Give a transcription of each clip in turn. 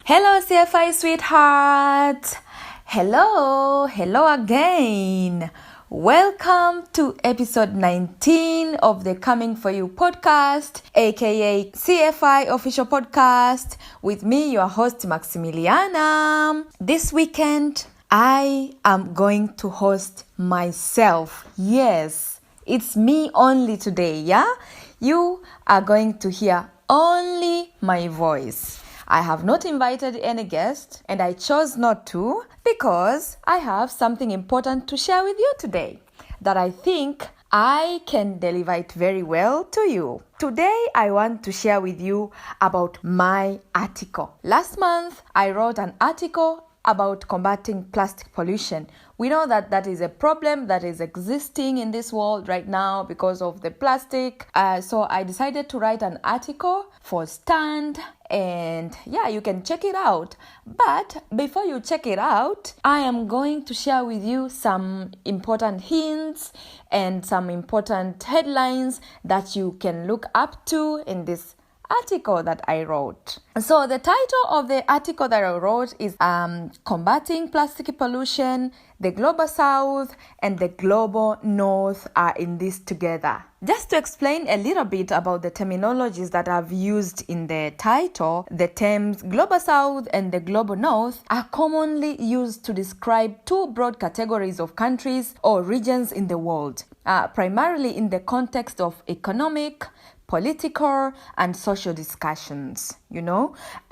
Hello, CFI sweetheart. Hello again. Welcome to episode 19 of the Coming For You podcast, aka CFI official podcast, with me, your host, Maximiliana. This weekend, I am going to host myself. Yes, it's me only today, yeah? You are going to hear only my voice. I have not invited any guest, and I chose not to because I have something important to share with you today that I think I can deliver it very well to you. Today, I want to share with you about my article. Last month, I wrote an article about combating plastic pollution. We know that that is a problem that is existing in this world right now because of the plastic. So I decided to write an article for Stand, and yeah, you can check it out. But before you check it out, I am going to share with you some important hints and some important headlines that you can look up to in this article that I wrote. So the title of the article that I wrote is Combating Plastic Pollution, the Global South and the Global North are in this together. Just to explain a little bit about the terminologies that I've used in the title, the terms Global South and the Global North are commonly used to describe two broad categories of countries or regions in the world, primarily in the context of economic, political and social discussions,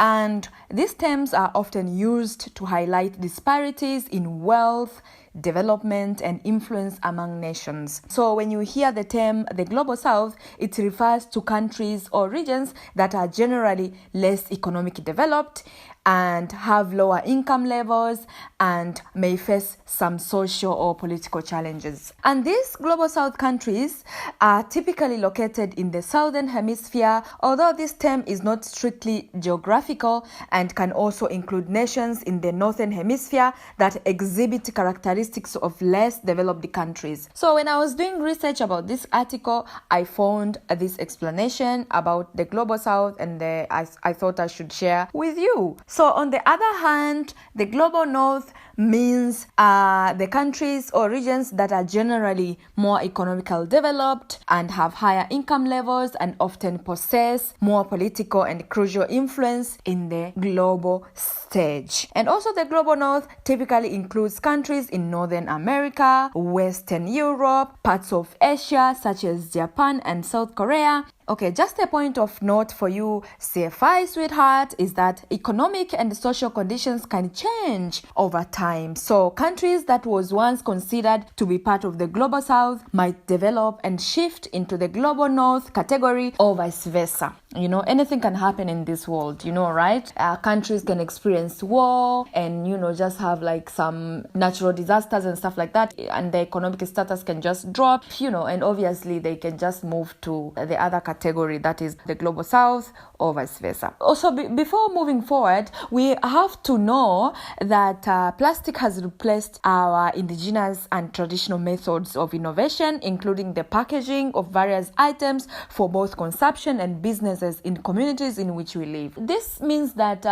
and these terms are often used to highlight disparities in wealth, development and influence among nations. So when you hear the term the Global South, it refers to countries or regions that are generally less economically developed and have lower income levels and may face some social or political challenges. And these Global South countries are typically located in the Southern Hemisphere, although this term is not strictly geographical and can also include nations in the Northern Hemisphere that exhibit characteristics of less developed countries. So when I was doing research about this article, I found this explanation about the Global South, and I thought I should share with you. So on the other hand, the Global North means the countries or regions that are generally more economically developed and have higher income levels and often possess more political and crucial influence in the global stage. And also the Global North typically includes countries in Northern America, Western Europe, parts of Asia such as Japan and South Korea. Okay, just a point of note for you, CFI sweetheart, is that economic and social conditions can change over time. So countries that was once considered to be part of the Global South might develop and shift into the Global North category or vice versa. Anything can happen in this world, right? Countries can experience war and, just have like some natural disasters and stuff like that. And the economic status can just drop, and obviously they can just move to the other category, that is the Global South or vice versa. Also, before moving forward, we have to know that plastic has replaced our indigenous and traditional methods of innovation, including the packaging of various items for both consumption and businesses in communities in which we live. This means that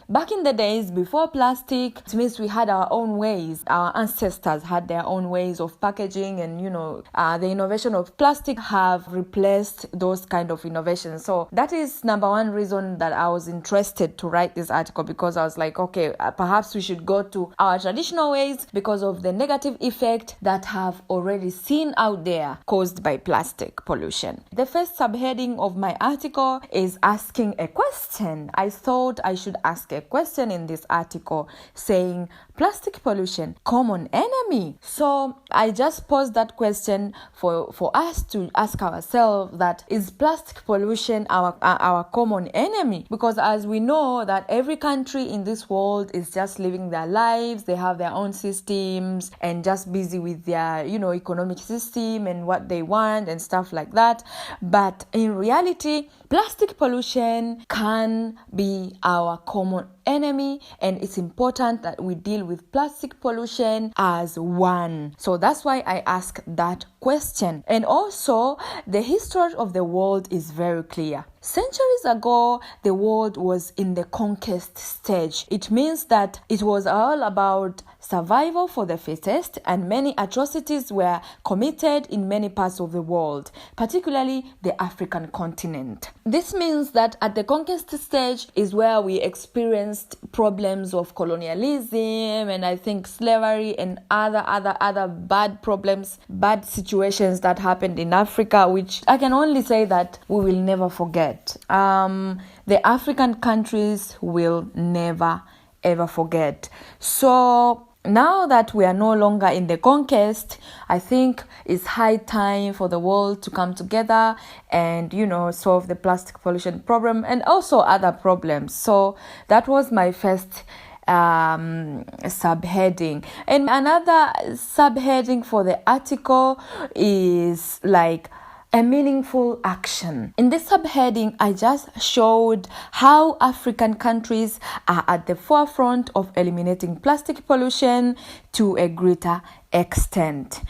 back in the days before plastic, it means we had our own ways. Our ancestors had their own ways of packaging, and the innovation of plastic have replaced those kind of innovations. So that is number one reason that I was interested to write this article, because I was like, okay, perhaps we should go to our traditional ways because of the negative effect that have already seen out there caused by plastic pollution. The first subheading of my article is asking a question. I thought I should ask a question in this article saying, plastic pollution, common enemy. So I just posed that question for us to ask ourselves, that is plastic pollution our common enemy? Because as we know that every country in this world is just living their lives, they have their own systems and just busy with their economic system and what they want and stuff like that. But in reality, plastic pollution can be our common enemy, and it's important that we deal with plastic pollution as one. So that's why I ask that question. And also, the history of the world is very clear. Centuries ago, the world was in the conquest stage. It means that it was all about survival for the fittest, and many atrocities were committed in many parts of the world, particularly the African continent. This means that at the conquest stage is where we experienced problems of colonialism, and I think slavery and other bad problems, bad situations that happened in Africa, which I can only say that we will never forget. The African countries will never ever forget. So now that we are no longer in the conquest, I think it's high time for the world to come together and, solve the plastic pollution problem and also other problems. So that was my first subheading. And another subheading for the article is like a meaningful action. In this subheading, I just showed how African countries are at the forefront of eliminating plastic pollution to a greater extent.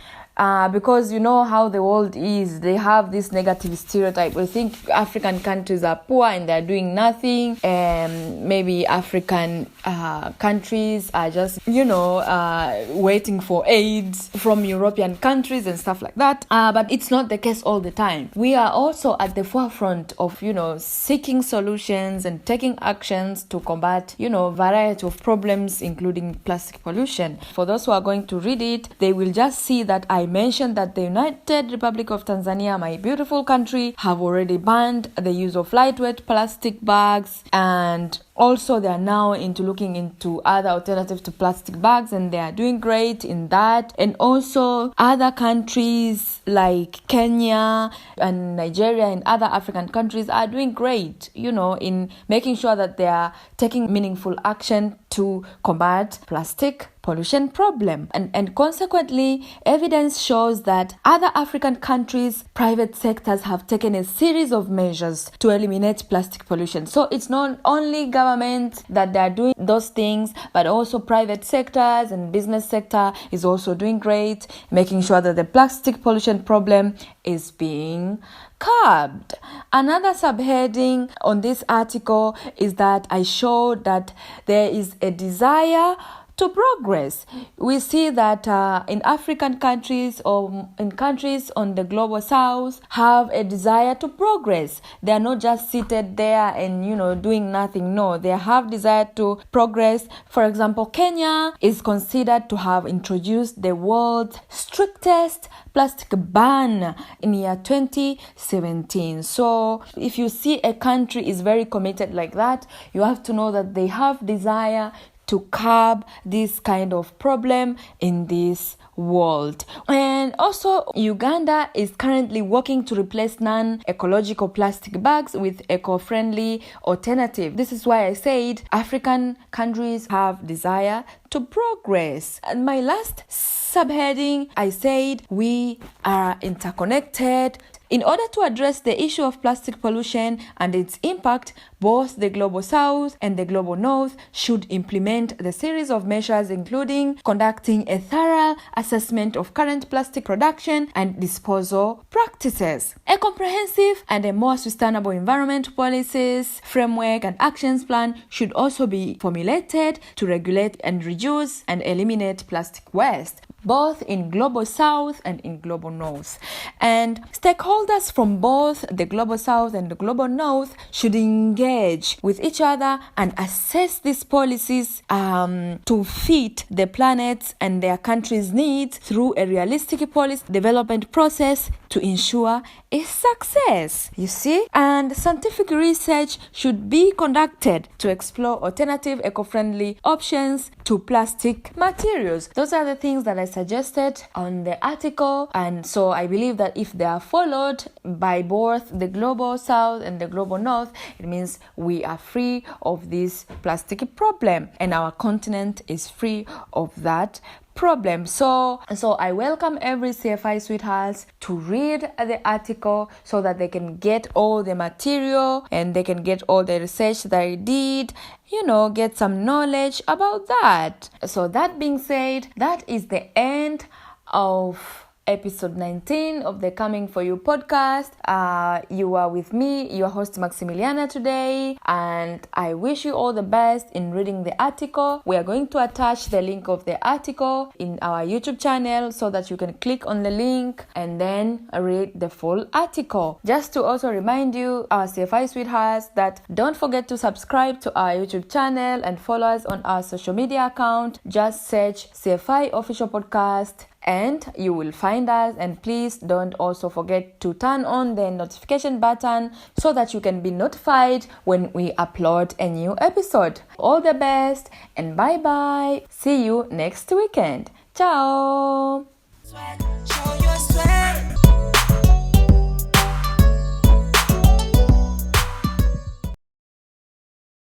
Because you know how the world is, they have this negative stereotype. We think African countries are poor and they're doing nothing, and maybe African countries are just, waiting for aid from European countries and stuff like that. But it's not the case all the time. We are also at the forefront of, seeking solutions and taking actions to combat, variety of problems, including plastic pollution. For those who are going to read it, they will just see that I mentioned that the United Republic of Tanzania, my beautiful country, have already banned the use of lightweight plastic bags, and also they are now looking into other alternatives to plastic bags, and they are doing great in that. And also other countries like Kenya and Nigeria and other African countries are doing great, in making sure that they are taking meaningful action to combat plastic pollution problem. And consequently, evidence shows that other African countries' private sectors have taken a series of measures to eliminate plastic pollution. So it's not only government that they are doing those things, but also private sectors and business sector is also doing great, making sure that the plastic pollution problem is being curbed. Another subheading on this article is that I showed that there is a desire to progress. We see that in African countries or in countries on the global south have a desire to progress. They are not just seated there and doing nothing. No, they have desire to progress. For example, Kenya is considered to have introduced the world's strictest plastic ban in year 2017. So if you see a country is very committed like that, you have to know that they have desire to curb this kind of problem in this world. And also, Uganda is currently working to replace non-ecological plastic bags with eco-friendly alternative. This is why I said African countries have desire to progress. And my last subheading, I said we are interconnected. In order to address the issue of plastic pollution and its impact, both the Global South and the Global North should implement the series of measures, including conducting a thorough assessment of current plastic production and disposal practices. A comprehensive and a more sustainable environment policies, framework, and actions plan should also be formulated to regulate and reduce and eliminate plastic waste, both in Global South and in Global North. And stakeholders from both the Global South and the Global North should engage with each other and assess these policies to fit the planet's and their countries' needs through a realistic policy development process to ensure its success. You see? And scientific research should be conducted to explore alternative eco-friendly options to plastic materials. Those are the things that I suggested on the article, and so I believe that if they are followed by both the Global South and the Global North, it means we are free of this plastic problem and our continent is free of that problem. So I welcome every CFI sweethearts to read the article so that they can get all the material and they can get all the research that I did, get some knowledge about that. So that being said, that is the end of episode 19 of the Coming For You podcast. You are with me, your host Maximiliana today, and I wish you all the best in reading the article. We are going to attach the link of the article in our YouTube channel so that you can click on the link and then read the full article. Just to also remind you, our CFI sweethearts, that don't forget to subscribe to our YouTube channel and follow us on our social media account. Just search CFI Official Podcast and you will find us. And please don't also forget to turn on the notification button so that you can be notified when we upload a new episode. All the best and bye bye. See you next weekend. Ciao. Show your sweat.